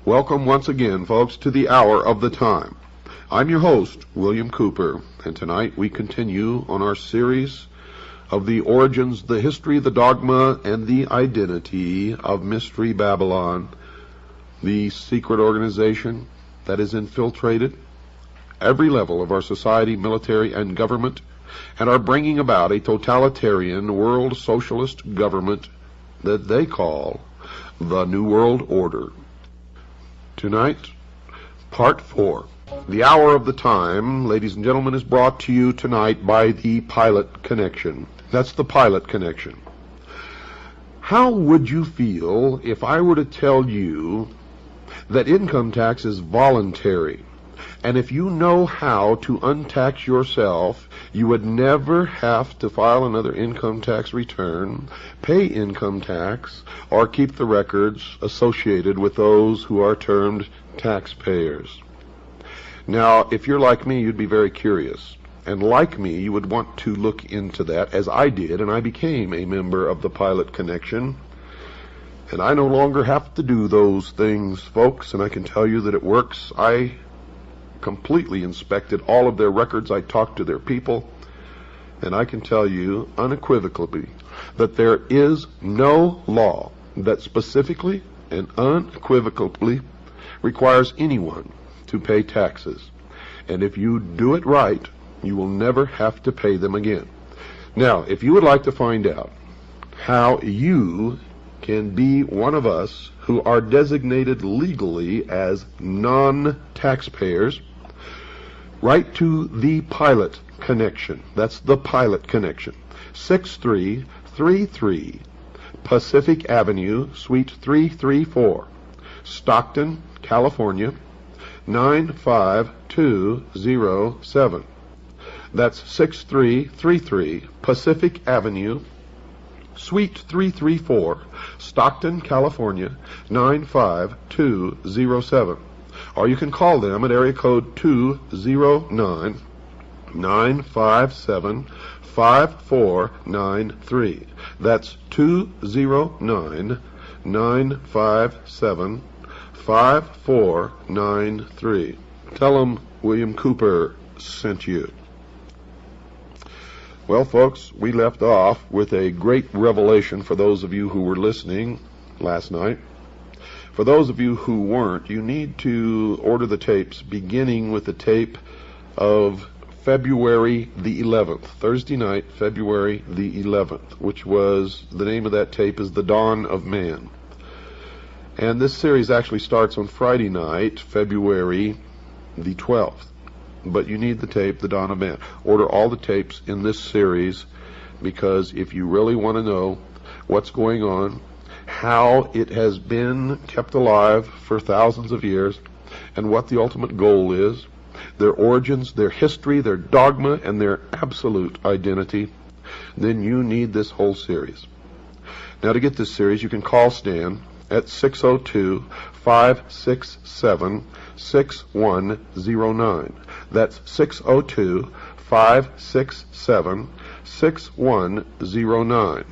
Welcome once again, folks, to the Hour of the Time. I'm your host, William Cooper, and tonight we continue on our series of the origins, the history, the dogma, and the identity of Mystery Babylon, the secret organization that has infiltrated every level of our society, military, and government, and are bringing about a totalitarian world socialist government that they call the New World Order. Tonight, Part 4. The Hour of the Time, ladies and gentlemen, is brought to you tonight by the Pilot Connection. That's the Pilot Connection. How would you feel if I were to tell you that income tax is voluntary, and if you know how to untax yourself, you would never have to file another income tax return, pay income tax, or keep the records associated with those who are termed taxpayers? Now, if you're like me, you'd be very curious. And like me, you would want to look into that, as I did, and I became a member of the Pilot Connection. And I no longer have to do those things, folks, and I can tell you that it works. I completely inspected all of their records. I talked to their people, and I can tell you unequivocally that there is no law that specifically and unequivocally requires anyone to pay taxes. And if you do it right, you will never have to pay them again. Now, if you would like to find out how you can be one of us who are designated legally as non-taxpayers, write to the Pilot Connection. That's the Pilot Connection. 6333 Pacific Avenue, Suite 334, Stockton, California, 95207. That's 6333 Pacific Avenue, Suite 334, Stockton, California, 95207. Or you can call them at area code 209-957-5493. That's 209-957-5493. Tell them William Cooper sent you. Well, folks, we left off with a great revelation for those of you who were listening last night. For those of you who weren't, you need to order the tapes, beginning with the tape of February the 11th, Thursday night, February the 11th, which was, the name of that tape is The Dawn of Man. And this series actually starts on Friday night, February the 12th. But you need the tape, The Dawn of Man. Order all the tapes in this series, because if you really want to know what's going on, how it has been kept alive for thousands of years, and what the ultimate goal is, their origins, their history, their dogma, and their absolute identity, then you need this whole series. Now, to get this series, you can call Stan at 602-567-6109. That's 602-567-6109.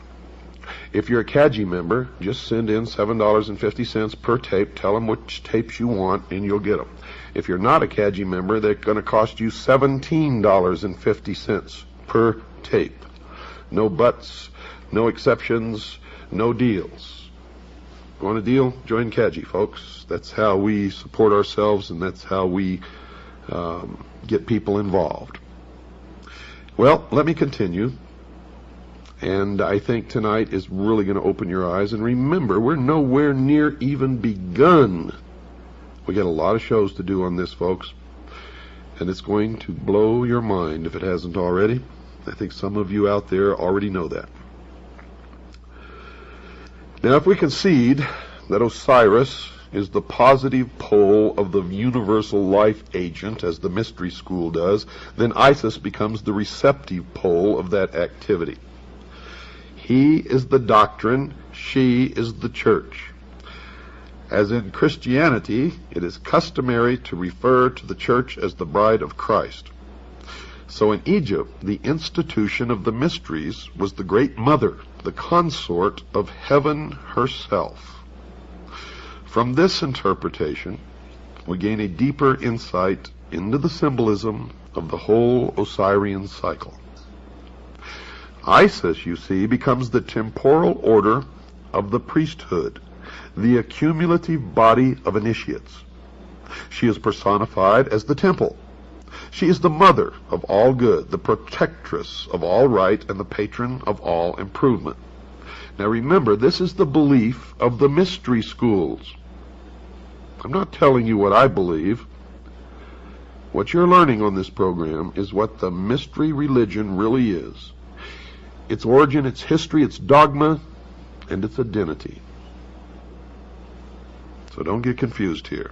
If you're a CAGI member, just send in $7.50 per tape. Tell them which tapes you want, and you'll get them. If you're not a CAGI member, they're going to cost you $17.50 per tape. No buts, no exceptions, no deals. Want a deal? Join CAGI, folks. That's how we support ourselves, and that's how we get people involved. Well, let me continue. And I think tonight is really going to open your eyes. And remember, we're nowhere near even begun. We got a lot of shows to do on this, folks. And it's going to blow your mind if it hasn't already. I think some of you out there already know that. Now, if we concede that Osiris is the positive pole of the universal life agent, as the mystery school does, then Isis becomes the receptive pole of that activity. He is the doctrine, she is the church. As in Christianity, it is customary to refer to the church as the bride of Christ. So in Egypt, the institution of the mysteries was the great mother, the consort of heaven herself. From this interpretation, we gain a deeper insight into the symbolism of the whole Osirian cycle. Isis, you see, becomes the temporal order of the priesthood, the accumulative body of initiates. She is personified as the temple. She is the mother of all good, the protectress of all right, and the patron of all improvement. Now remember, this is the belief of the mystery schools. I'm not telling you what I believe. What you're learning on this program is what the mystery religion really is. Its origin, its history, its dogma, and its identity. So don't get confused here.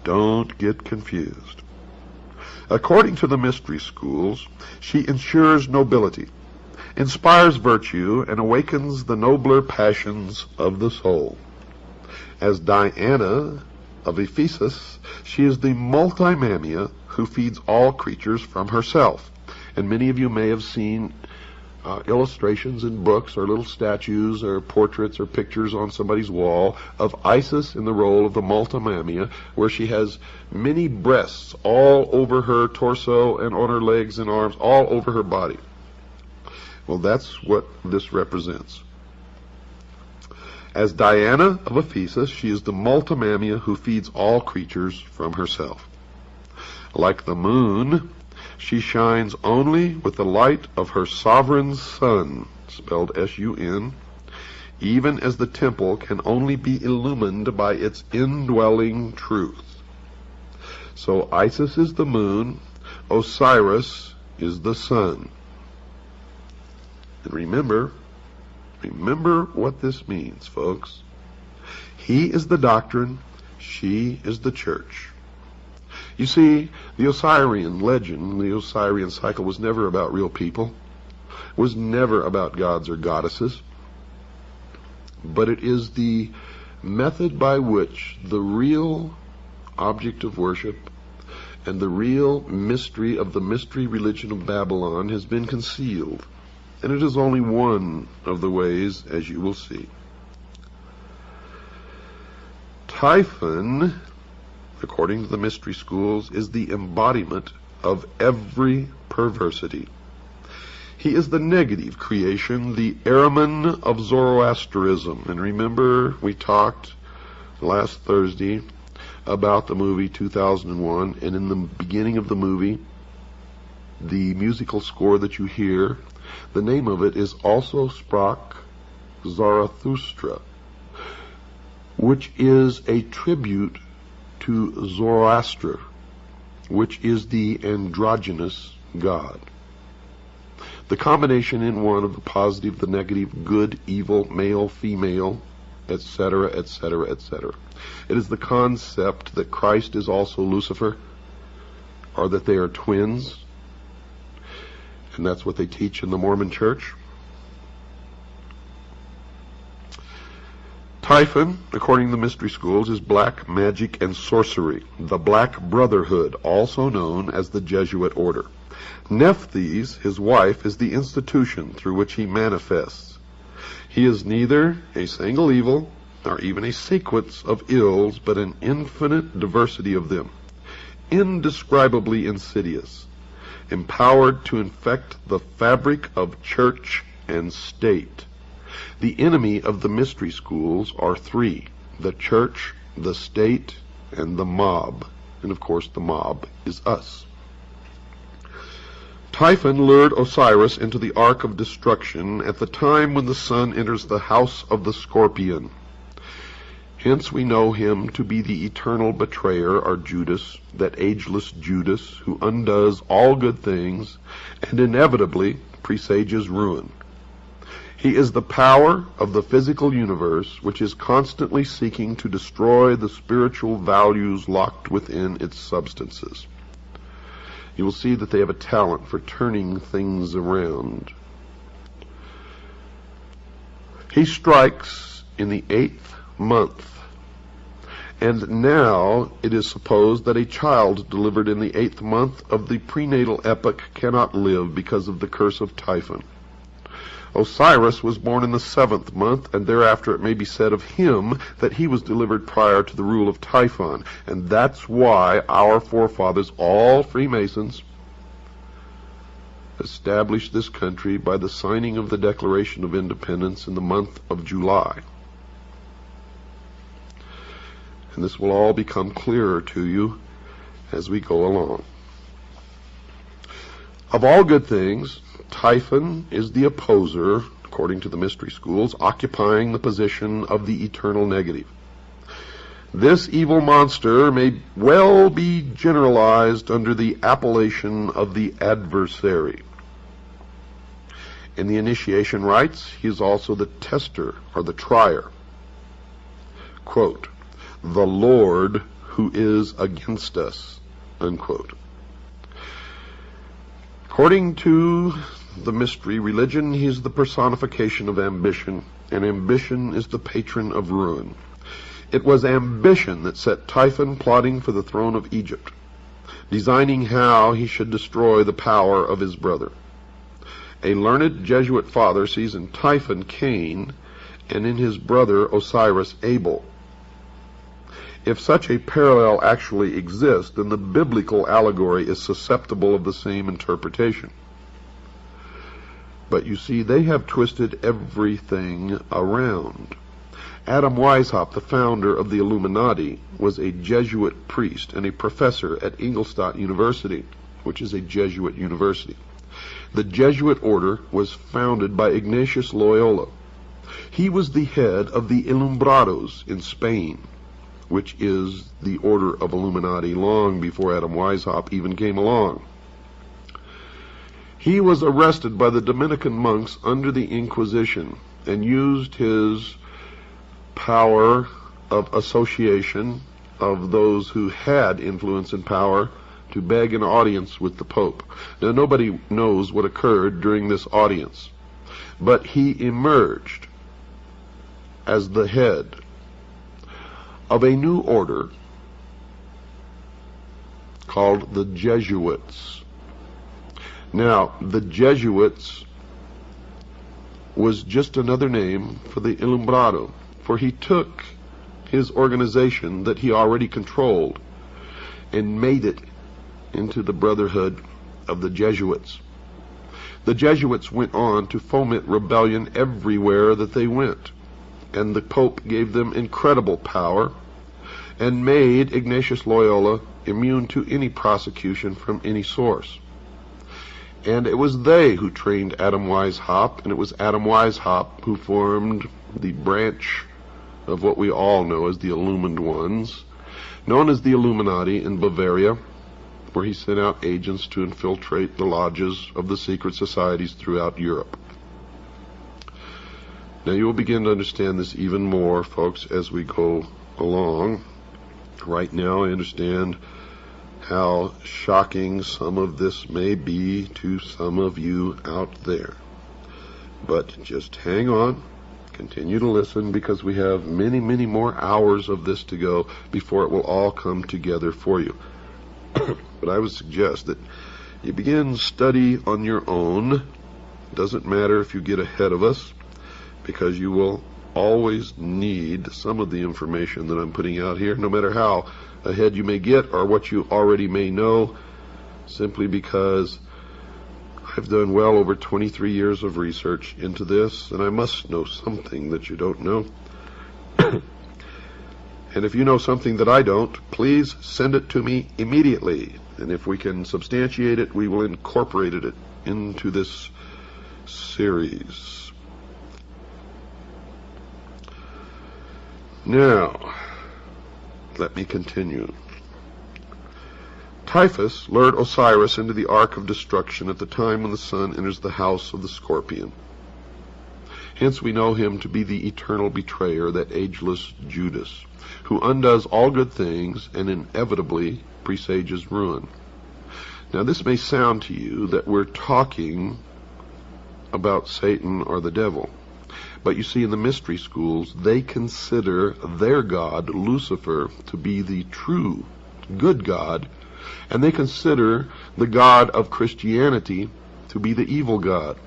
Don't get confused. According to the mystery schools, she ensures nobility, inspires virtue, and awakens the nobler passions of the soul. As Diana of Ephesus, she is the multimamia who feeds all creatures from herself. And many of you may have seen illustrations in books or little statues or portraits or pictures on somebody's wall of Isis in the role of the multimamia, where she has many breasts all over her torso and on her legs and arms, all over her body. Well, that's what this represents. As Diana of Ephesus, she is the multimamia who feeds all creatures from herself. Like the moon, she shines only with the light of her sovereign sun, spelled S-U-N, even as the temple can only be illumined by its indwelling truth. So Isis is the moon, Osiris is the sun. And remember what this means, folks. He is the doctrine, she is the church. You see, the Osirian legend, the Osirian cycle, was never about real people, was never about gods or goddesses, but it is the method by which the real object of worship and the real mystery of the mystery religion of Babylon has been concealed. And it is only one of the ways, as you will see. Typhon, according to the mystery schools, is the embodiment of every perversity. He is the negative creation, the Ahriman of Zoroastrianism. And remember, we talked last Thursday about the movie 2001, and in the beginning of the movie, the musical score that you hear, the name of it is Also Sprach Zarathustra, which is a tribute to Zoroaster, which is the androgynous god. The combination in one of the positive, the negative, good, evil, male, female, etc., etc., etc. It is the concept that Christ is also Lucifer, or that they are twins, and that's what they teach in the Mormon Church. Typhon, according to the mystery schools, is black magic and sorcery, the Black Brotherhood, also known as the Jesuit order. Nephthys, his wife, is the institution through which he manifests. He is neither a single evil nor even a sequence of ills, but an infinite diversity of them, indescribably insidious, empowered to infect the fabric of church and state. The enemy of the mystery schools are three: the church, the state, and the mob. And of course the mob is us. Typhon lured Osiris into the ark of destruction at the time when the sun enters the house of the scorpion. Hence we know him to be the eternal betrayer, or Judas, that ageless Judas who undoes all good things and inevitably presages ruin. He is the power of the physical universe, which is constantly seeking to destroy the spiritual values locked within its substances. You will see that they have a talent for turning things around. He strikes in the 8th month, And now it is supposed that a child delivered in the 8th month of the prenatal epoch cannot live because of the curse of Typhon. Osiris was born in the 7th month, and thereafter it may be said of him that he was delivered prior to the rule of Typhon. And that's why our forefathers, all Freemasons, established this country by the signing of the Declaration of Independence in the month of July. And this will all become clearer to you as we go along. Of all good things, Typhon is the opposer, according to the mystery schools, occupying the position of the eternal negative. This evil monster may well be generalized under the appellation of the adversary. In the initiation rites, he is also the tester or the trier. Quote, "The Lord who is against us," unquote. According to the mystery religion, he is the personification of ambition, and ambition is the patron of ruin. It was ambition that set Typhon plotting for the throne of Egypt, designing how he should destroy the power of his brother. A learned Jesuit father sees in Typhon Cain, and in his brother Osiris Abel. If such a parallel actually exists, then the biblical allegory is susceptible of the same interpretation. But you see, they have twisted everything around. Adam Weishaupt, the founder of the Illuminati, was a Jesuit priest and a professor at Ingolstadt University, which is a Jesuit university. The Jesuit order was founded by Ignatius Loyola. He was the head of the Ilumbrados in Spain, which is the order of Illuminati long before Adam Weishaupt even came along. He was arrested by the Dominican monks under the Inquisition and used his power of association of those who had influence and power to beg an audience with the Pope. Now, nobody knows what occurred during this audience, but he emerged as the head of a new order called the Jesuits. Now, the Jesuits was just another name for the Ilumbrado, for he took his organization that he already controlled and made it into the Brotherhood of the Jesuits. The Jesuits went on to foment rebellion everywhere that they went, and the Pope gave them incredible power and made Ignatius Loyola immune to any prosecution from any source. And it was they who trained Adam Weishaupt, and it was Adam Weishaupt who formed the branch of what we all know as the Illumined Ones, known as the Illuminati in Bavaria, where he sent out agents to infiltrate the lodges of the secret societies throughout Europe. Now you will begin to understand this even more, folks, as we go along. Right now I understand how shocking some of this may be to some of you out there. But just hang on, continue to listen, because we have many, many more hours of this to go before it will all come together for you. But I would suggest that you begin study on your own. It doesn't matter if you get ahead of us, because you will always need some of the information that I'm putting out here, no matter how ahead you may get or what you already may know, simply because I've done well over 23 years of research into this, and I must know something that you don't know. And if you know something that I don't, please send it to me immediately. And if we can substantiate it, we will incorporate it into this series. Now, let me continue. Typhus lured Osiris into the Ark of Destruction at the time when the sun enters the house of the Scorpion. Hence we know him to be the eternal betrayer, that ageless Judas, who undoes all good things and inevitably presages ruin. Now this may sound to you that we're talking about Satan or the devil, But you see, in the mystery schools, they consider their God, Lucifer, to be the true, good God, and they consider the God of Christianity to be the evil God.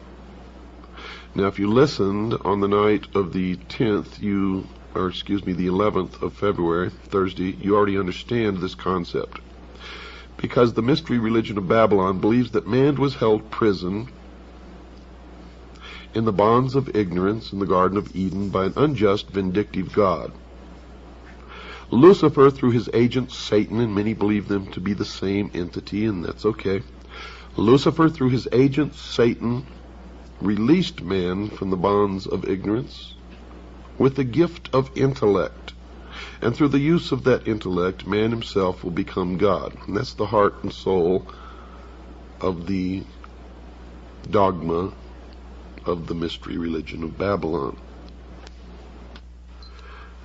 Now, if you listened on the night of the 10th, the 11th of February, Thursday, you already understand this concept. Because the mystery religion of Babylon believes that man was held prison in the bonds of ignorance in the Garden of Eden by an unjust, vindictive God. Lucifer, through his agent Satan, and many believe them to be the same entity, and that's okay. Lucifer, through his agent Satan, released man from the bonds of ignorance with the gift of intellect. And through the use of that intellect, man himself will become God. And that's the heart and soul of the dogma of the mystery religion of Babylon.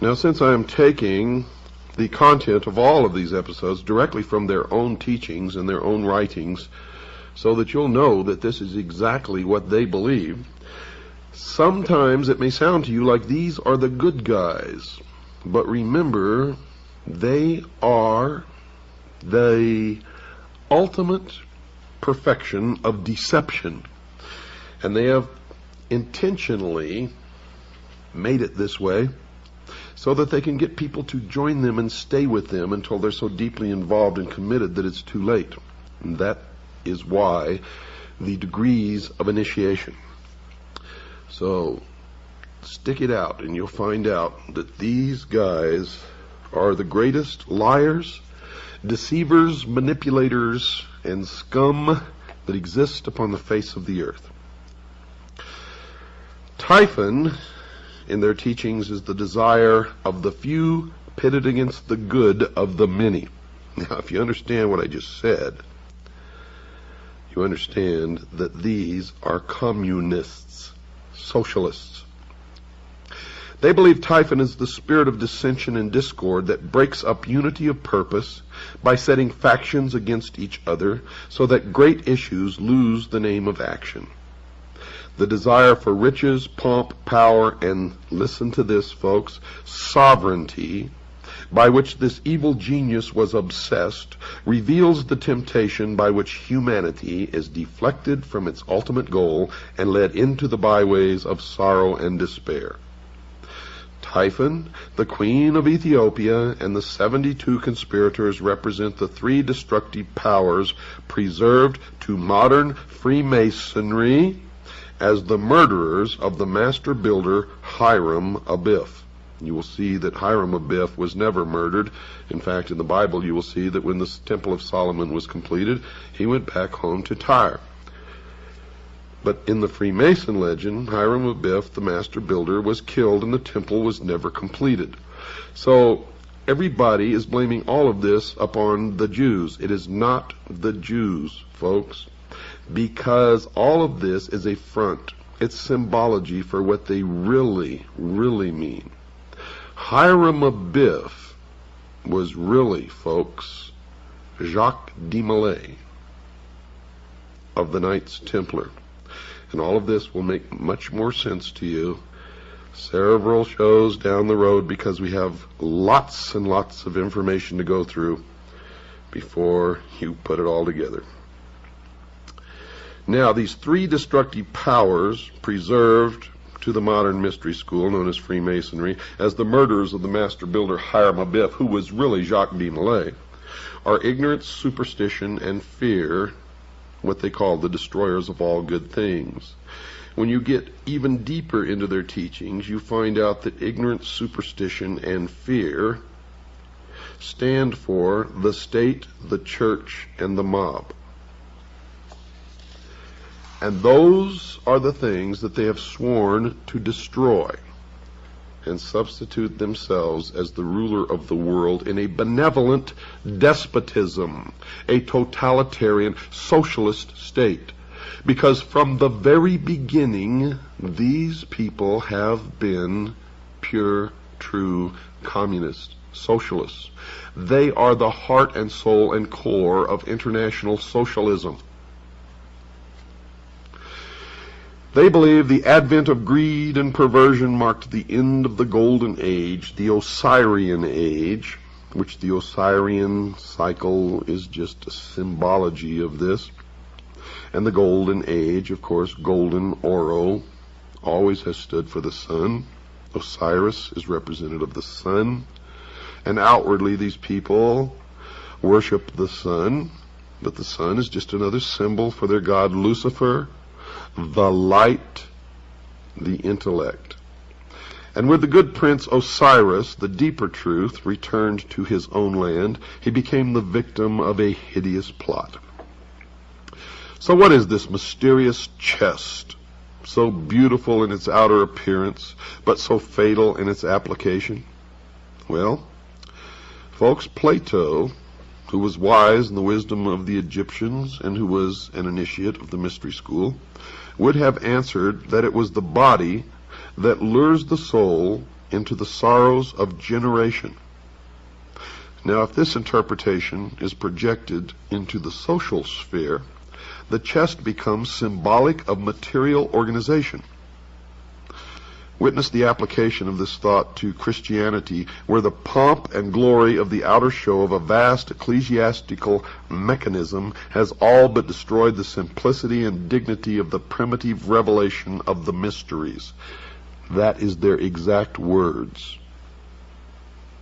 Now, since I am taking the content of all of these episodes directly from their own teachings and their own writings, so that you'll know that this is exactly what they believe, sometimes it may sound to you like these are the good guys. But remember, they are the ultimate perfection of deception. And they have intentionally made it this way so that they can get people to join them and stay with them until they're so deeply involved and committed that it's too late. And that is why the degrees of initiation. So stick it out and you'll find out that these guys are the greatest liars, deceivers, manipulators, and scum that exist upon the face of the earth. Typhon, in their teachings, is the desire of the few pitted against the good of the many. Now, if you understand what I just said, you understand that these are communists, socialists. They believe Typhon is the spirit of dissension and discord that breaks up unity of purpose by setting factions against each other so that great issues lose the name of action. The desire for riches, pomp, power, and, listen to this, folks, sovereignty, by which this evil genius was obsessed, reveals the temptation by which humanity is deflected from its ultimate goal and led into the byways of sorrow and despair. Typhon, the queen of Ethiopia, and the 72 conspirators represent the three destructive powers preserved to modern Freemasonry as the murderers of the master builder Hiram Abiff. You will see that Hiram Abiff was never murdered. In fact, in the Bible you will see that when the Temple of Solomon was completed, he went back home to Tyre. But in the Freemason legend, Hiram Abiff, the master builder, was killed and the temple was never completed. So everybody is blaming all of this upon the Jews. It is not the Jews, folks, because all of this is a front. It's symbology for what they really, really mean. Hiram Abiff was really, folks, Jacques de Molay of the Knights Templar. And all of this will make much more sense to you several shows down the road, because we have lots and lots of information to go through before you put it all together. Now, these three destructive powers preserved to the modern mystery school known as Freemasonry as the murderers of the master builder Hiram Abiff, who was really Jacques de Molay, are ignorance, superstition, and fear, what they call the destroyers of all good things. When you get even deeper into their teachings, you find out that ignorance, superstition, and fear stand for the state, the church, and the mob. And those are the things that they have sworn to destroy and substitute themselves as the ruler of the world in a benevolent despotism, a totalitarian socialist state. Because from the very beginning, these people have been pure, true communists, socialists. They are the heart and soul and core of international socialism. They believe the advent of greed and perversion marked the end of the Golden Age, the Osirian Age, which the Osirian cycle is just a symbology of this. And the Golden Age, of course, golden, oro, always has stood for the sun. Osiris is representative of the sun. And outwardly these people worship the sun, but the sun is just another symbol for their god Lucifer, the light, the intellect. And with the good prince Osiris, the deeper truth returned to his own land. He became the victim of a hideous plot. So what is this mysterious chest, so beautiful in its outer appearance, but so fatal in its application? Well, folks, Plato, who was wise in the wisdom of the Egyptians and who was an initiate of the mystery school, would have answered that it was the body that lures the soul into the sorrows of generation. Now, if this interpretation is projected into the social sphere, the chest becomes symbolic of material organization. Witness the application of this thought to Christianity, where the pomp and glory of the outer show of a vast ecclesiastical mechanism has all but destroyed the simplicity and dignity of the primitive revelation of the mysteries. That is their exact words.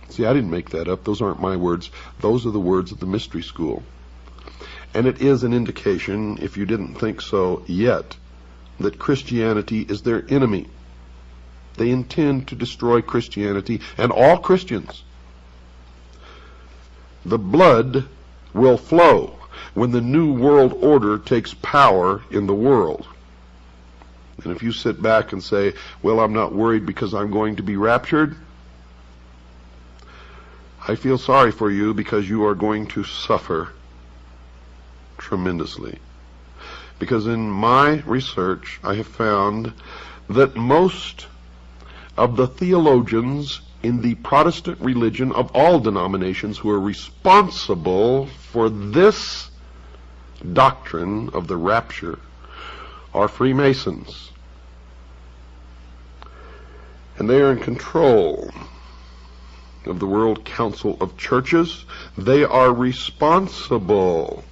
See, I didn't make that up. Those aren't my words. Those are the words of the mystery school. And it is an indication, if you didn't think so yet, that Christianity is their enemy. They intend to destroy Christianity and all Christians. The blood will flow when the new world order takes power in the world. And if you sit back and say, well, I'm not worried because I'm going to be raptured, I feel sorry for you because you are going to suffer tremendously. Because in my research, I have found that most of the theologians in the Protestant religion of all denominations who are responsible for this doctrine of the rapture are Freemasons. And they are in control of the World Council of Churches. They are responsible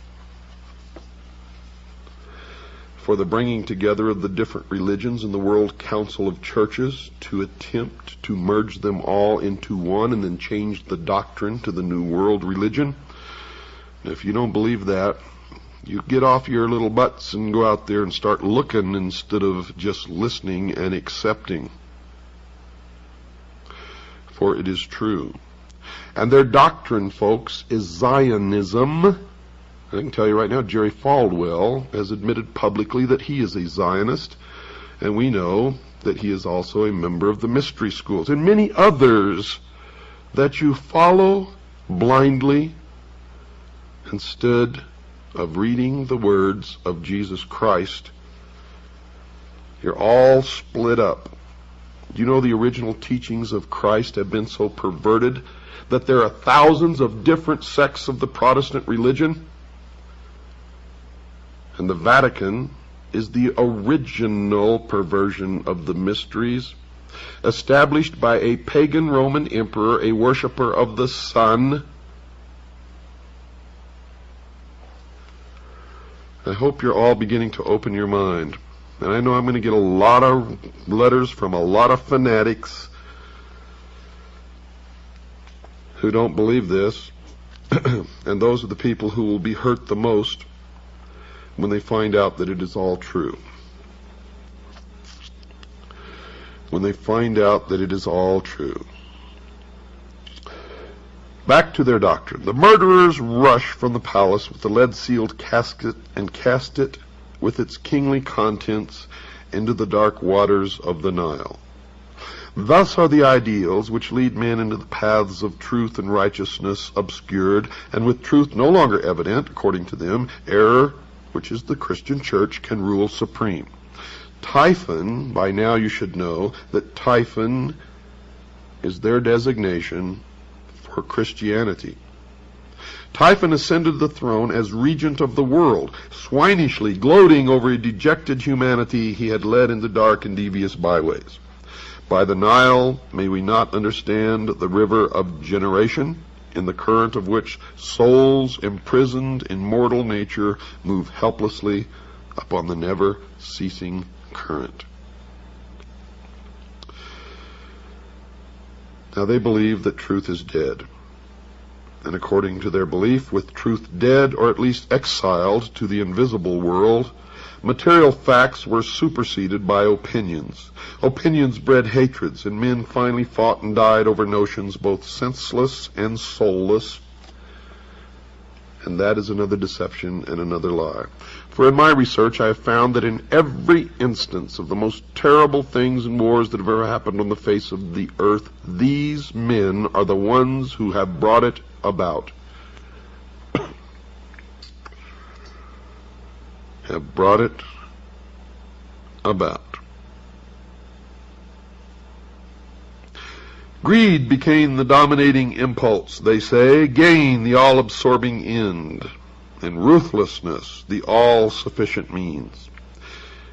for the bringing together of the different religions in the World Council of Churches to attempt to merge them all into one and then change the doctrine to the New World religion. And if you don't believe that, you get off your little butts and go out there and start looking instead of just listening and accepting. For it is true. And their doctrine, folks, is Zionism. I can tell you right now, Jerry Falwell has admitted publicly that he is a Zionist, and we know that he is also a member of the mystery schools, and many others that you follow blindly instead of reading the words of Jesus Christ. You're all split up. Do you know the original teachings of Christ have been so perverted that there are thousands of different sects of the Protestant religion? And the Vatican is the original perversion of the mysteries, established by a pagan Roman emperor, a worshiper of the sun. I hope you're all beginning to open your mind. And I know I'm going to get a lot of letters from a lot of fanatics who don't believe this. And those are the people who will be hurt the most when they find out that it is all true. When they find out that it is all true. Back to their doctrine. The murderers rush from the palace with the lead-sealed casket and cast it with its kingly contents into the dark waters of the Nile. Thus are the ideals which lead men into the paths of truth and righteousness obscured, and with truth no longer evident, according to them, error, which is the Christian church, can rule supreme. Typhon, by now you should know that Typhon is their designation for Christianity. Typhon ascended the throne as regent of the world, swinishly gloating over a dejected humanity he had led into dark and devious byways. By the Nile, may we not understand the river of generation, in the current of which souls imprisoned in mortal nature move helplessly upon the never-ceasing current. Now they believe that truth is dead. And according to their belief, with truth dead, or at least exiled to the invisible world, material facts were superseded by opinions. Opinions bred hatreds, and men finally fought and died over notions both senseless and soulless. And that is another deception and another lie. For in my research I have found that in every instance of the most terrible things and wars that have ever happened on the face of the earth, these men are the ones who have brought it about. Have brought it about. Greed became the dominating impulse, they say, gain the all-absorbing end, and ruthlessness the all-sufficient means.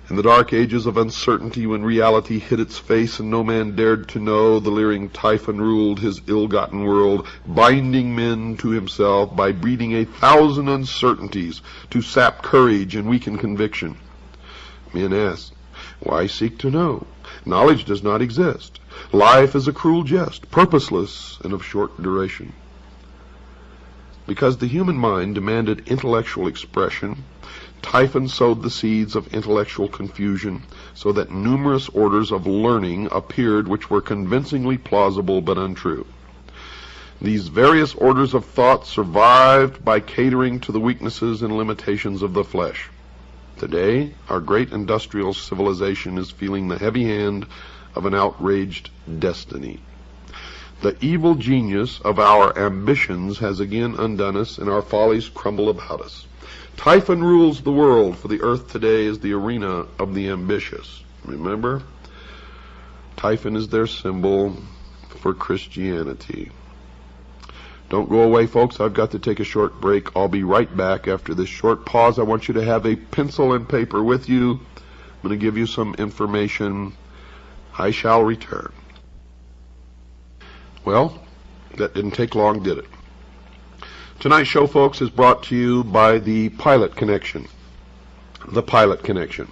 In the dark ages of uncertainty, when reality hid its face and no man dared to know, the leering Typhon ruled his ill-gotten world, binding men to himself by breeding 1,000 uncertainties to sap courage and weaken conviction. Men ask, why seek to know? Knowledge does not exist. Life is a cruel jest, purposeless and of short duration. Because the human mind demanded intellectual expression, Typhon sowed the seeds of intellectual confusion, so that numerous orders of learning appeared which were convincingly plausible but untrue. These various orders of thought survived by catering to the weaknesses and limitations of the flesh. Today, our great industrial civilization is feeling the heavy hand of an outraged destiny. The evil genius of our ambitions has again undone us, and our follies crumble about us. Typhon rules the world, for the earth today is the arena of the ambitious. Remember? Typhon is their symbol for Christianity. Don't go away, folks. I've got to take a short break. I'll be right back after this short pause. I want you to have a pencil and paper with you. I'm going to give you some information. I shall return. Well, that didn't take long, did it? Tonight's show, folks, is brought to you by the Pilot Connection. The Pilot Connection.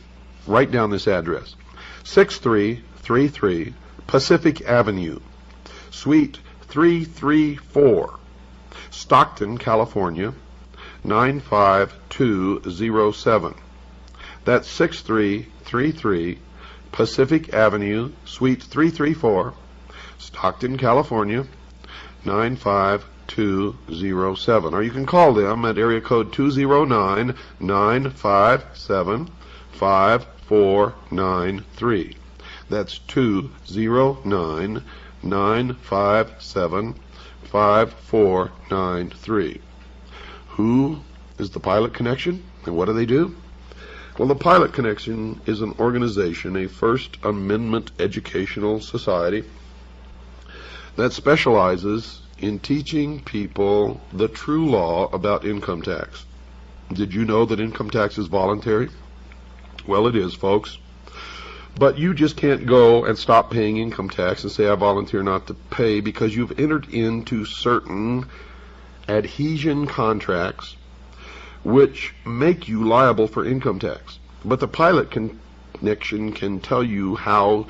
Write down this address. 6333 Pacific Avenue, Suite 334, Stockton, California, 95207. That's 6333 Pacific Avenue, Suite 334, Stockton, California, 95207. Or you can call them at area code 209-957-5493. That's 209-957-5493. Who is the Pilot Connection, and what do they do? Well, the Pilot Connection is an organization, a First Amendment educational society that specializes in teaching people the true law about income tax. Did you know that income tax is voluntary? Well, it is, folks. But you just can't go and stop paying income tax and say, I volunteer not to pay, because you've entered into certain adhesion contracts which make you liable for income tax. But the Pilot Connection can tell you how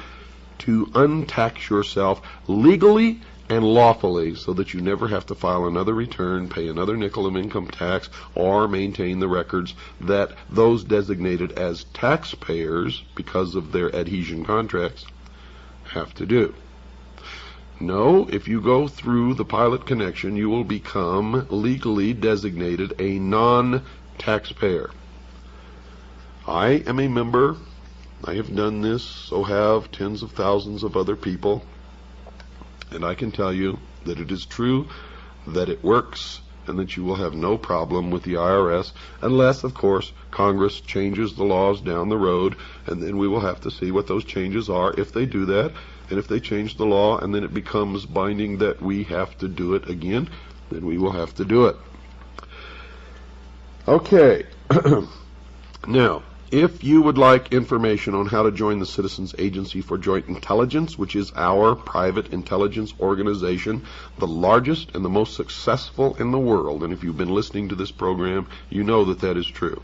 to untax yourself legally and lawfully, so that you never have to file another return, pay another nickel of income tax, or maintain the records that those designated as taxpayers because of their adhesion contracts have to do. No, if you go through the Pilot Connection, you will become legally designated a non-taxpayer. I am a member. I have done this, so have tens of thousands of other people. And I can tell you that it is true, that it works, and that you will have no problem with the IRS, unless, of course, Congress changes the laws down the road, and then we will have to see what those changes are if they do that. And if they change the law and then it becomes binding that we have to do it again, then we will have to do it. Okay. Now, if you would like information on how to join the Citizens Agency for Joint Intelligence, which is our private intelligence organization, the largest and the most successful in the world, and if you've been listening to this program, you know that that is true.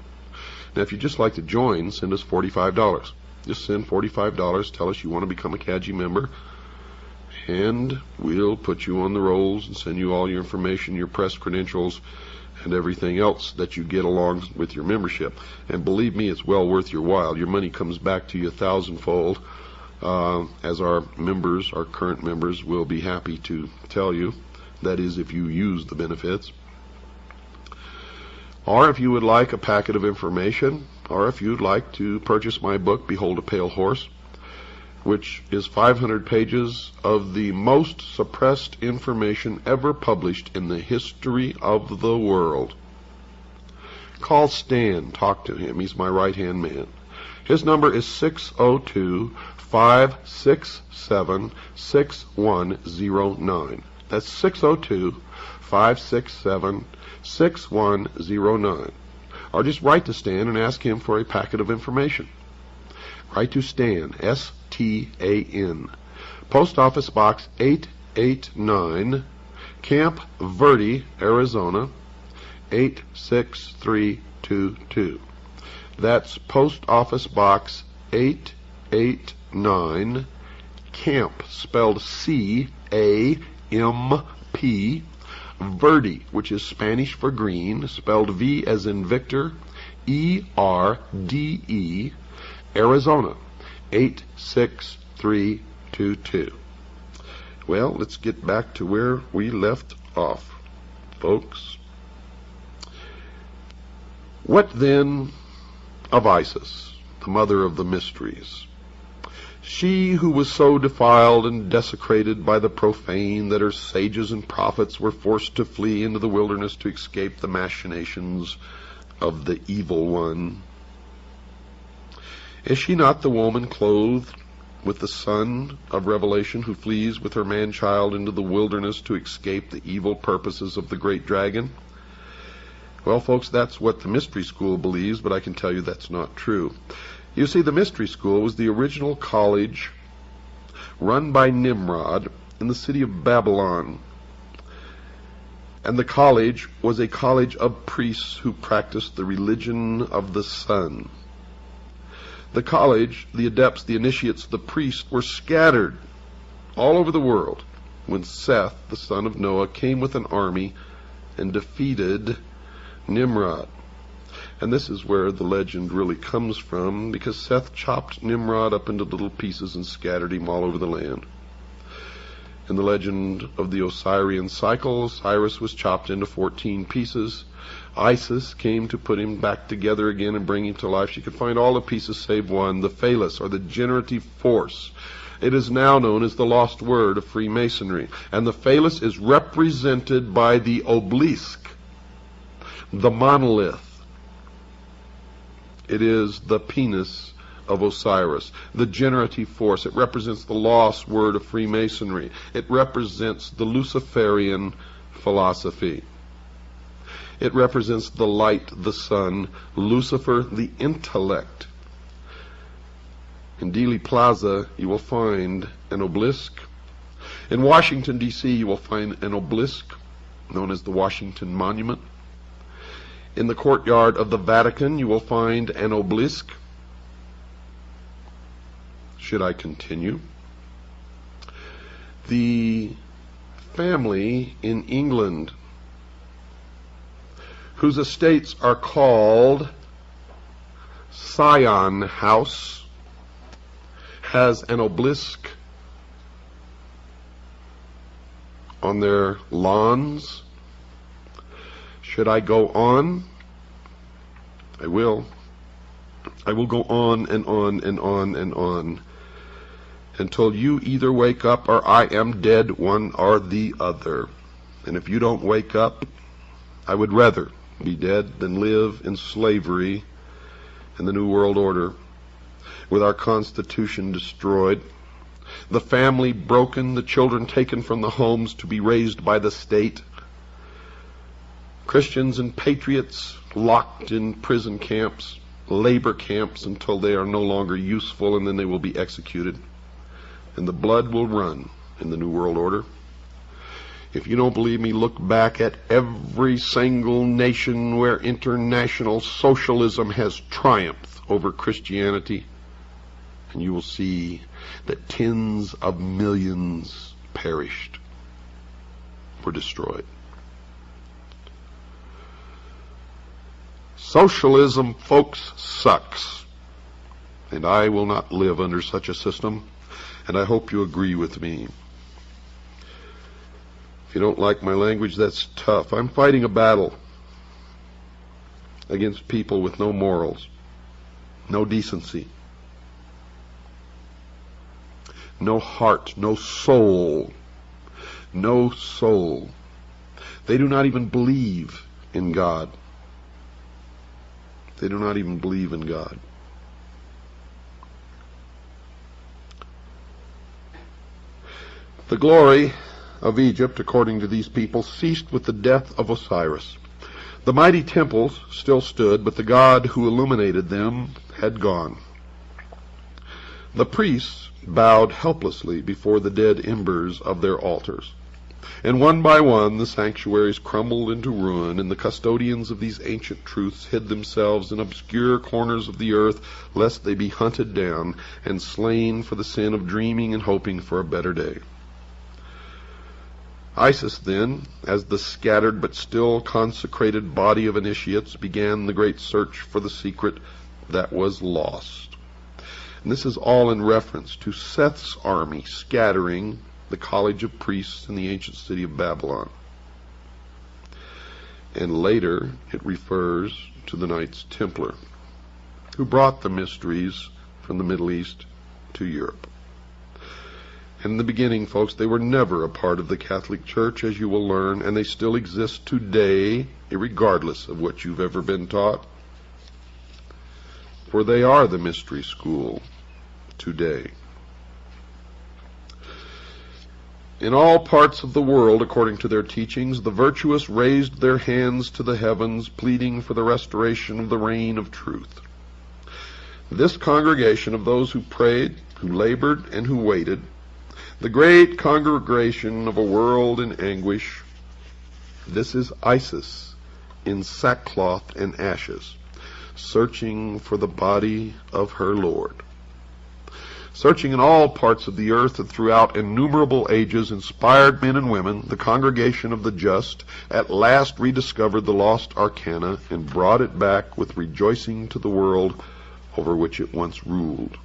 Now, if you'd just like to join, send us $45. Just send $45, tell us you want to become a CAGI member, and we'll put you on the rolls and send you all your information, your press credentials, and everything else that you get along with your membership. And believe me, it's well worth your while. Your money comes back to you 1,000-fold, as our members, our current members, will be happy to tell you. That is, if you use the benefits. Or if you would like a packet of information, or if you'd like to purchase my book, Behold a Pale Horse, which is 500 pages of the most suppressed information ever published in the history of the world. Call Stan. Talk to him. He's my right-hand man. His number is 602-567-6109. That's 602-567-6109. Or just write to Stan and ask him for a packet of information. Write to Stan, S-T-A-N. Post Office Box 889, Camp Verde, Arizona, 86322. That's Post Office Box 889, Camp, spelled C-A-M-P, Verde, which is Spanish for green, spelled V as in Victor, E-R-D-E, Arizona, 86322. Well, let's get back to where we left off, folks. What then of Isis, the mother of the mysteries? She who was so defiled and desecrated by the profane that her sages and prophets were forced to flee into the wilderness to escape the machinations of the evil one. Is she not the woman clothed with the son of Revelation who flees with her man-child into the wilderness to escape the evil purposes of the great dragon? Well, folks, that's what the mystery school believes, but I can tell you that's not true. You see, the mystery school was the original college run by Nimrod in the city of Babylon. And the college was a college of priests who practiced the religion of the sun. The college, the adepts, the initiates, the priests were scattered all over the world when Seth, the son of Noah, came with an army and defeated Nimrod. And this is where the legend really comes from, because Seth chopped Nimrod up into little pieces and scattered him all over the land. In the legend of the Osirian cycle, Osiris was chopped into 14 pieces. Isis came to put him back together again and bring him to life. She could find all the pieces save one, the phallus, or the generative force. It is now known as the lost word of Freemasonry. And the phallus is represented by the obelisk, the monolith. It is the penis of Osiris, the generative force. It represents the lost word of Freemasonry. It represents the Luciferian philosophy. It represents the light, the sun, Lucifer, the intellect. In Dealey Plaza, you will find an obelisk. In Washington, D.C., you will find an obelisk known as the Washington Monument. In the courtyard of the Vatican, you will find an obelisk. Should I continue? The family in England, whose estates are called Scion House, has an obelisk on their lawns. Should I go on? I will. I will go on and on and on and on until you either wake up or I am dead, one or the other. And if you don't wake up, I would rather be dead than live in slavery in the New World Order, with our Constitution destroyed, the family broken, the children taken from the homes to be raised by the state, Christians and patriots locked in prison camps, labor camps, until they are no longer useful, and then they will be executed. And the blood will run in the New World Order. If you don't believe me, look back at every single nation where international socialism has triumphed over Christianity, and you will see that tens of millions perished, were destroyed. Socialism, folks, sucks, and I will not live under such a system, and I hope you agree with me. If you don't like my language, that's tough. I'm fighting a battle against people with no morals, no decency, no heart, no soul. No soul. They do not even believe in God. They do not even believe in God. The glory of Egypt, according to these people, ceased with the death of Osiris. The mighty temples still stood, but the God who illuminated them had gone. The priests bowed helplessly before the dead embers of their altars, and one by one the sanctuaries crumbled into ruin, and the custodians of these ancient truths hid themselves in obscure corners of the earth, lest they be hunted down and slain for the sin of dreaming and hoping for a better day. Isis then, as the scattered but still consecrated body of initiates, began the great search for the secret that was lost. And this is all in reference to Seth's army scattering the college of priests in the ancient city of Babylon. And later it refers to the Knights Templar, who brought the mysteries from the Middle East to Europe. And in the beginning, folks, they were never a part of the Catholic Church, as you will learn, and they still exist today, regardless of what you've ever been taught. For they are the mystery school today. In all parts of the world, according to their teachings, the virtuous raised their hands to the heavens, pleading for the restoration of the reign of truth. This congregation of those who prayed, who labored, and who waited, the great congregation of a world in anguish, this is Isis in sackcloth and ashes, searching for the body of her Lord. Searching in all parts of the earth and throughout innumerable ages, inspired men and women, the congregation of the just, at last rediscovered the lost arcana and brought it back with rejoicing to the world over which it once ruled.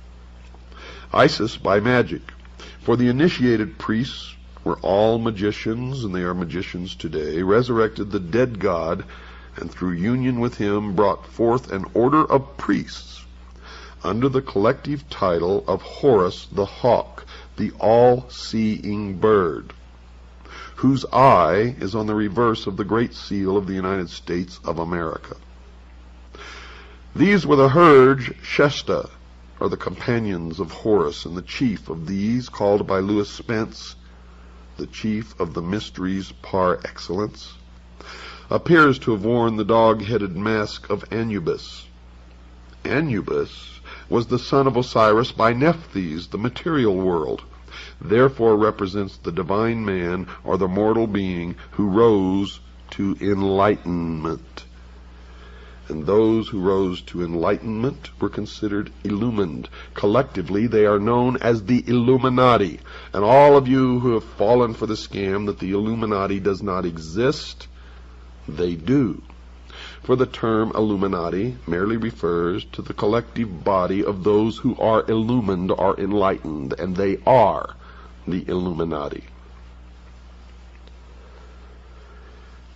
Isis by magic, for the initiated priests were all magicians, and they are magicians today, resurrected the dead God, and through union with him brought forth an order of priests under the collective title of Horus the Hawk, the all-seeing bird, whose eye is on the reverse of the great seal of the United States of America. These were the Hurge Shesta, or the companions of Horus, and the chief of these, called by Lewis Spence the chief of the mysteries par excellence, appears to have worn the dog-headed mask of Anubis. Anubis was the son of Osiris by Nephthys, the material world, therefore represents the divine man, or the mortal being, who rose to enlightenment. And those who rose to enlightenment were considered illumined. Collectively, they are known as the Illuminati. And all of you who have fallen for the scam that the Illuminati does not exist, they do. For the term Illuminati merely refers to the collective body of those who are illumined or enlightened, and they are the Illuminati.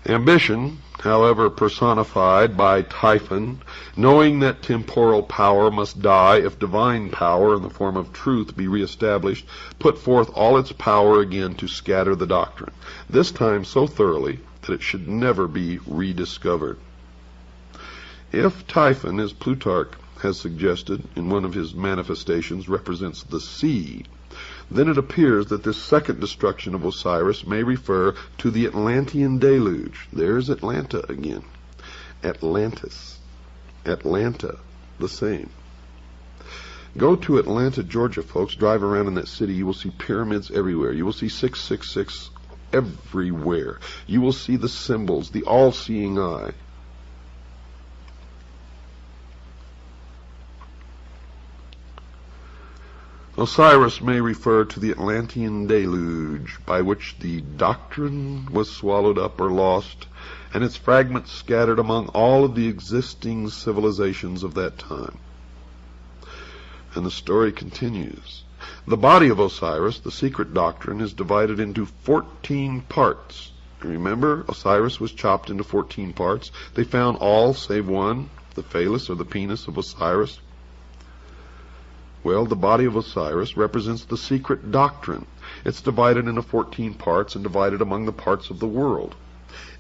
Ambition, however, personified by Typhon, knowing that temporal power must die if divine power in the form of truth be reestablished, put forth all its power again to scatter the doctrine, this time so thoroughly that it should never be rediscovered. If Typhon, as Plutarch has suggested in one of his manifestations, represents the sea, Then it appears that this second destruction of Osiris may refer to the Atlantean deluge. There's Atlanta again. Atlantis. Atlanta, the same. Go to Atlanta, Georgia, folks. Drive around in that city. You will see pyramids everywhere. You will see 666 everywhere. You will see the symbols, the all-seeing eye. Osiris may refer to the Atlantean deluge, by which the doctrine was swallowed up or lost, and its fragments scattered among all of the existing civilizations of that time. And the story continues. The body of Osiris, the secret doctrine, is divided into 14 parts. Remember, Osiris was chopped into 14 parts. They found all save one, the phallus or the penis of Osiris. Well, the body of Osiris represents the secret doctrine. It's divided into 14 parts and divided among the parts of the world.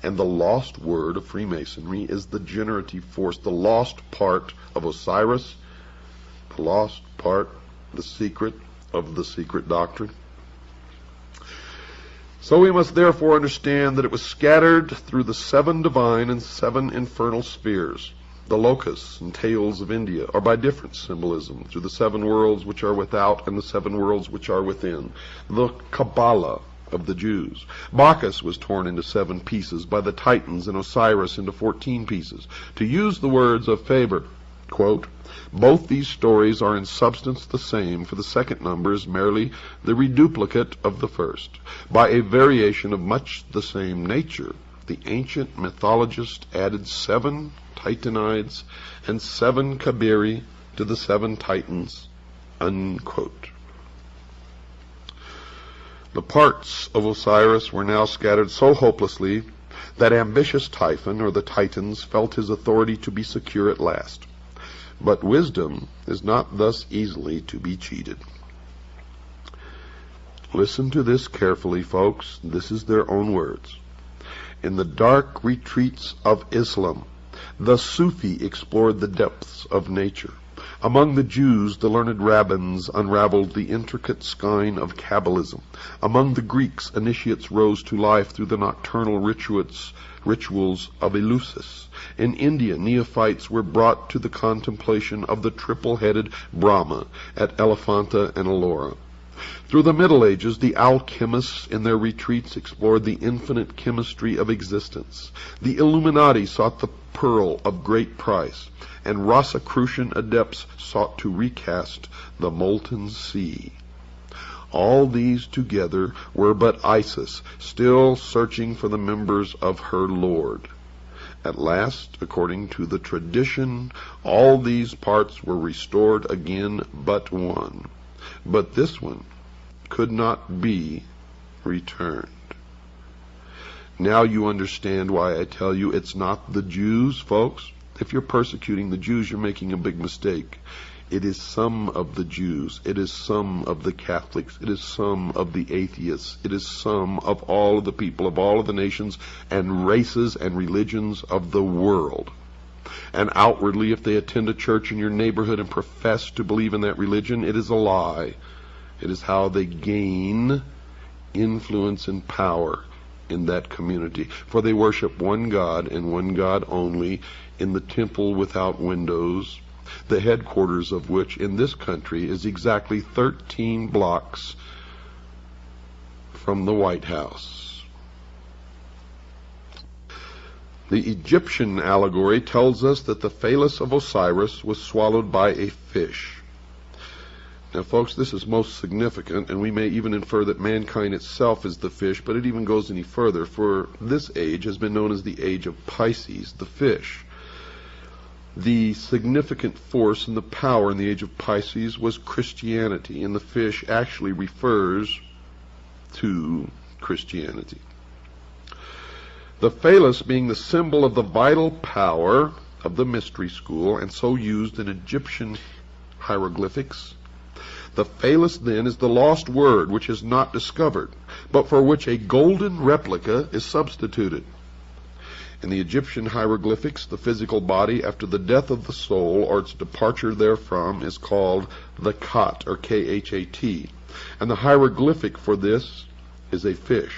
And the lost word of Freemasonry is the generative force, the lost part of Osiris, the lost part, the secret of the secret doctrine. So we must therefore understand that it was scattered through the 7 divine and 7 infernal spheres. The locusts and tails of India are by different symbolism through the 7 worlds which are without and the 7 worlds which are within. The Kabbalah of the Jews. Bacchus was torn into 7 pieces by the Titans and Osiris into 14 pieces. To use the words of Faber, quote, both these stories are in substance the same, for the second number is merely the reduplicate of the first. By a variation of much the same nature, the ancient mythologist added 7 Titanides and 7 Kabiri to the 7 Titans, unquote. The parts of Osiris were now scattered so hopelessly that ambitious Typhon, or the Titans, felt his authority to be secure at last. But wisdom is not thus easily to be cheated. Listen to this carefully, folks. This is their own words. In the dark retreats of Islam, the Sufi explored the depths of nature. Among the Jews, the learned rabbins unraveled the intricate skein of Kabbalism. Among the Greeks, initiates rose to life through the nocturnal rituals of Eleusis. In India, neophytes were brought to the contemplation of the triple-headed Brahma at Elephanta and Ellora. Through the Middle Ages, the alchemists in their retreats explored the infinite chemistry of existence. The Illuminati sought the pearl of great price, and Rosicrucian adepts sought to recast the molten sea. All these together were but Isis, still searching for the members of her Lord. At last, according to the tradition, all these parts were restored again but one. But this one could not be returned. Now you understand why I tell you it's not the Jews, folks. If you're persecuting the Jews, you're making a big mistake. It is some of the Jews. It is some of the Catholics. It is some of the atheists. It is some of all of the people of all of the nations and races and religions of the world. And outwardly, if they attend a church in your neighborhood and profess to believe in that religion, it is a lie. It is how they gain influence and power in that community. For they worship one God and one God only in the temple without windows, the headquarters of which in this country is exactly 13 blocks from the White House. The Egyptian allegory tells us that the phallus of Osiris was swallowed by a fish. Now, folks, this is most significant, and we may even infer that mankind itself is the fish, but it even goes any further, for this age has been known as the age of Pisces, the fish. The significant force and the power in the age of Pisces was Christianity, and the fish actually refers to Christianity. The phallus being the symbol of the vital power of the mystery school, and so used in Egyptian hieroglyphics. The phallus, then, is the lost word which is not discovered, but for which a golden replica is substituted. In the Egyptian hieroglyphics, the physical body after the death of the soul or its departure therefrom is called the Khat, or Khat, and the hieroglyphic for this is a fish.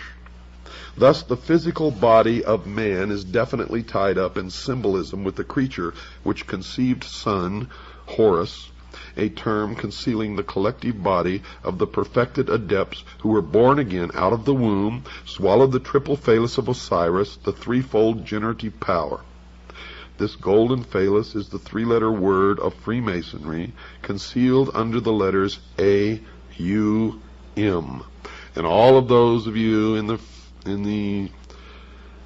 Thus, the physical body of man is definitely tied up in symbolism with the creature which conceived son, Horus, a term concealing the collective body of the perfected adepts who were born again out of the womb, swallowed the triple phallus of Osiris, the threefold generative power. This golden phallus is the three-letter word of Freemasonry, concealed under the letters A, U, M. And all of those of you in the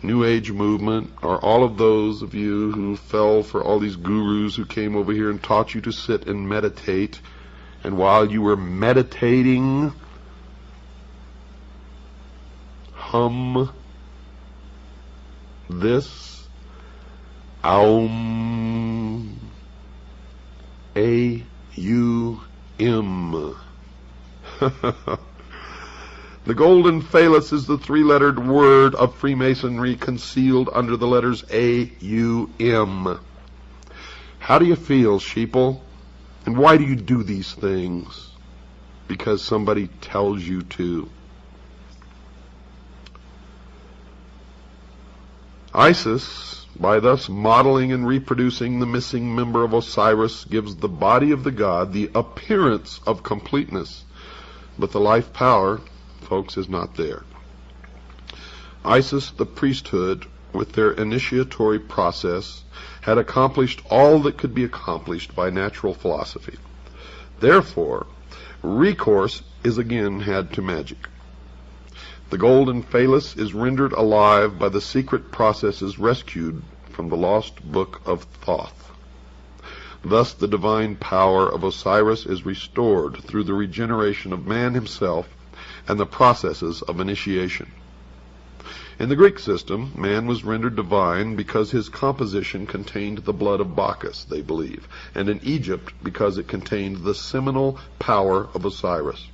New Age movement, or all of those of you who fell for all these gurus who came over here and taught you to sit and meditate, and while you were meditating, hum this Aum, A-U-M. The golden phallus is the three-lettered word of Freemasonry concealed under the letters A-U-M. How do you feel, sheeple? And why do you do these things? Because somebody tells you to. Isis, by thus modeling and reproducing the missing member of Osiris, gives the body of the god the appearance of completeness, but the life power, folks, is not there. Isis, the priesthood, with their initiatory process, had accomplished all that could be accomplished by natural philosophy. Therefore, recourse is again had to magic. The golden phallus is rendered alive by the secret processes rescued from the lost book of Thoth. Thus the divine power of Osiris is restored through the regeneration of man himself and the processes of initiation. In the Greek system, man was rendered divine because his composition contained the blood of Bacchus, they believe, and in Egypt because it contained the seminal power of Osiris.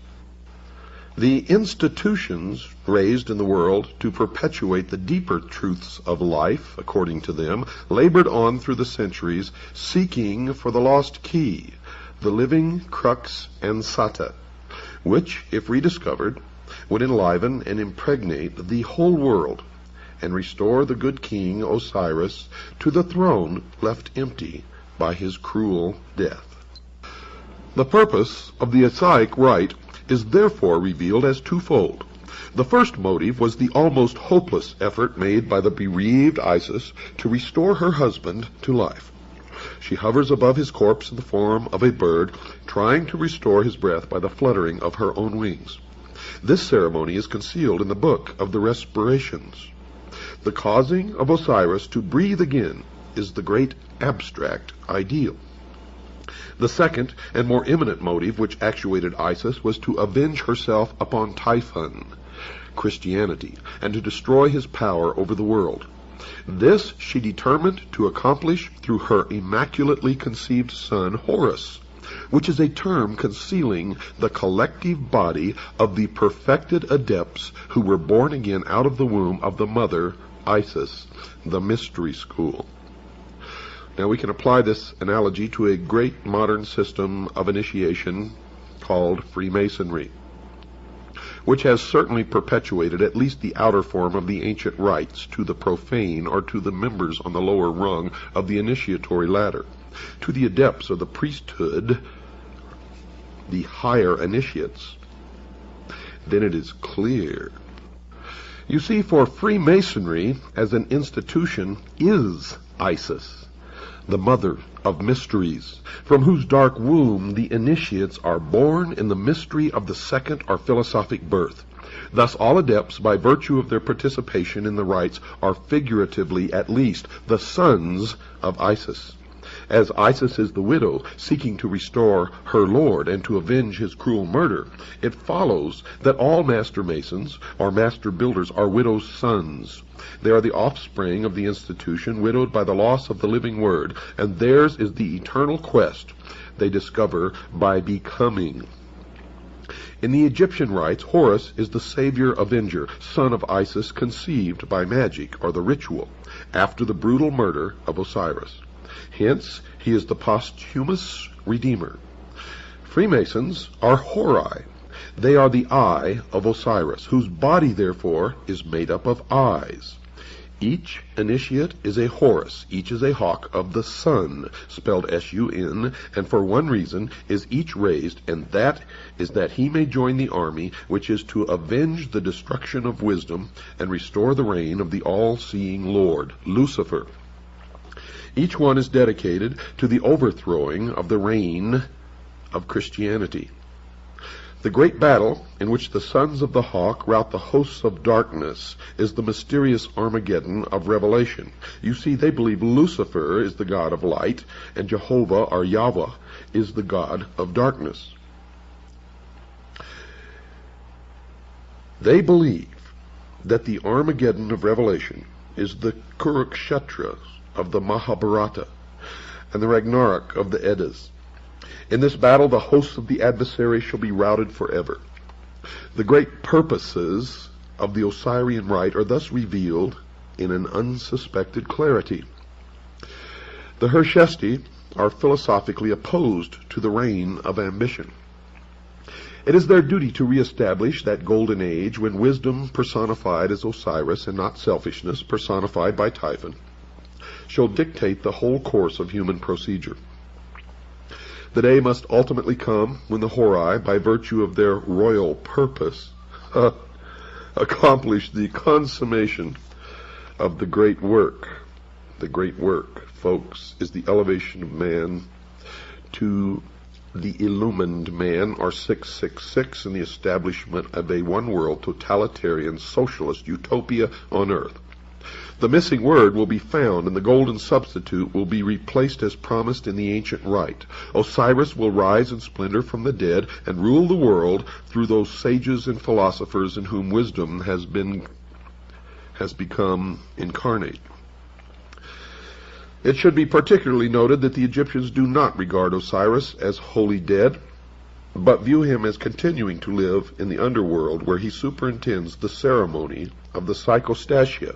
The institutions raised in the world to perpetuate the deeper truths of life, according to them, labored on through the centuries, seeking for the lost key, the living crux ansata, which, if rediscovered, would enliven and impregnate the whole world and restore the good king Osiris to the throne left empty by his cruel death. The purpose of the Osiric rite is therefore revealed as twofold. The first motive was the almost hopeless effort made by the bereaved Isis to restore her husband to life. She hovers above his corpse in the form of a bird, trying to restore his breath by the fluttering of her own wings. This ceremony is concealed in the Book of the Respirations. The causing of Osiris to breathe again is the great abstract ideal. The second and more imminent motive which actuated Isis was to avenge herself upon Typhon, Christianity, and to destroy his power over the world. This she determined to accomplish through her immaculately conceived son Horus, which is a term concealing the collective body of the perfected adepts who were born again out of the womb of the mother, Isis, the mystery school. Now we can apply this analogy to a great modern system of initiation called Freemasonry, which has certainly perpetuated at least the outer form of the ancient rites to the profane or to the members on the lower rung of the initiatory ladder. To the adepts of the priesthood, the higher initiates, then it is clear. You see, for Freemasonry as an institution is Isis, the mother of mysteries, from whose dark womb the initiates are born in the mystery of the second or philosophic birth. Thus all adepts, by virtue of their participation in the rites, are figuratively at least the sons of Isis. As Isis is the widow seeking to restore her lord and to avenge his cruel murder, it follows that all master masons or master builders are widows' sons. They are the offspring of the institution, widowed by the loss of the living word, and theirs is the eternal quest they discover by becoming. In the Egyptian rites, Horus is the savior avenger, son of Isis, conceived by magic or the ritual after the brutal murder of Osiris. Hence, he is the posthumous redeemer. Freemasons are Hori. They are the eye of Osiris, whose body, therefore, is made up of eyes. Each initiate is a Horus, each is a hawk of the sun, spelled S-U-N, and for one reason is each raised, and that is that he may join the army, which is to avenge the destruction of wisdom and restore the reign of the all-seeing Lord, Lucifer. Each one is dedicated to the overthrowing of the reign of Christianity. The great battle in which the sons of the hawk rout the hosts of darkness is the mysterious Armageddon of Revelation. You see, they believe Lucifer is the god of light, and Jehovah, or Yahweh, is the god of darkness. They believe that the Armageddon of Revelation is the Kurukshetra of the Mahabharata and the Ragnarok of the Eddas. In this battle, the hosts of the adversary shall be routed forever. The great purposes of the Osirian rite are thus revealed in an unsuspected clarity. The Hershesti are philosophically opposed to the reign of ambition. It is their duty to reestablish that golden age when wisdom personified as Osiris and not selfishness personified by Typhon shall dictate the whole course of human procedure. The day must ultimately come when the Hori, by virtue of their royal purpose, accomplish the consummation of the great work. The great work, folks, is the elevation of man to the illumined man, or 666, and the establishment of a one-world, totalitarian, socialist utopia on earth. The missing word will be found, and the golden substitute will be replaced as promised in the ancient rite. Osiris will rise in splendor from the dead and rule the world through those sages and philosophers in whom wisdom has become incarnate. It should be particularly noted that the Egyptians do not regard Osiris as wholly dead, but view him as continuing to live in the underworld, where he superintends the ceremony of the psychostasia.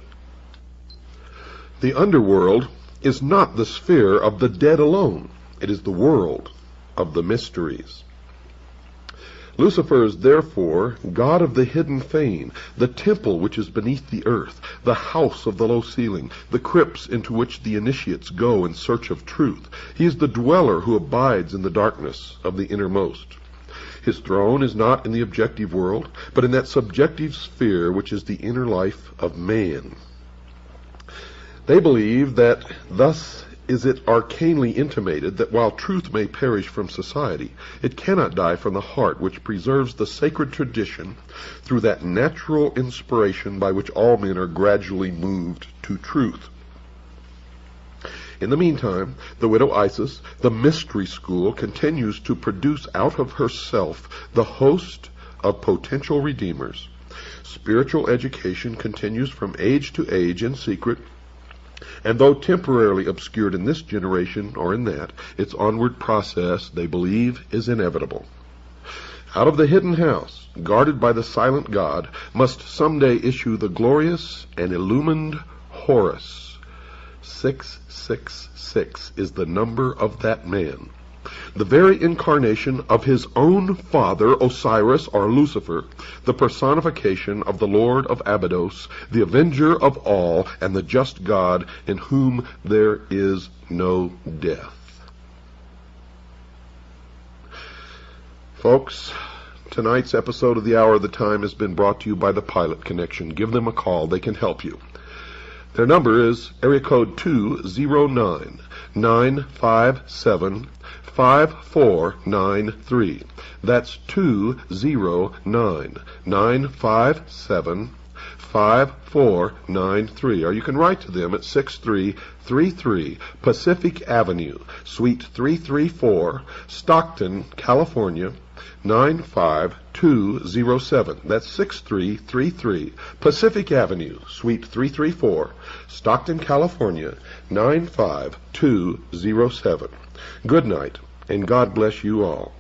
The underworld is not the sphere of the dead alone. It is the world of the mysteries. Lucifer is therefore god of the hidden fane, the temple which is beneath the earth, the house of the low ceiling, the crypts into which the initiates go in search of truth. He is the dweller who abides in the darkness of the innermost. His throne is not in the objective world, but in that subjective sphere which is the inner life of man. They believe that thus is it arcanely intimated that while truth may perish from society, it cannot die from the heart, which preserves the sacred tradition through that natural inspiration by which all men are gradually moved to truth. In the meantime, the widow Isis, the mystery school, continues to produce out of herself the host of potential redeemers. Spiritual education continues from age to age in secret, and though temporarily obscured in this generation or in that, its onward process, they believe, is inevitable. Out of the hidden house, guarded by the silent God, must someday issue the glorious and illumined Horus. 666 is the number of that man, the very incarnation of his own father, Osiris or Lucifer, the personification of the Lord of Abydos, the avenger of all, and the just God in whom there is no death. Folks, tonight's episode of The Hour of the Time has been brought to you by the Pilot Connection. Give them a call. They can help you. Their number is area code 209-957-5493. That's 209-957-5493. Or you can write to them at 6333 Pacific Avenue, Suite 334, Stockton, California, 95207. That's 6333 Pacific Avenue, Suite 334, Stockton, California, 95207. Good night, and God bless you all.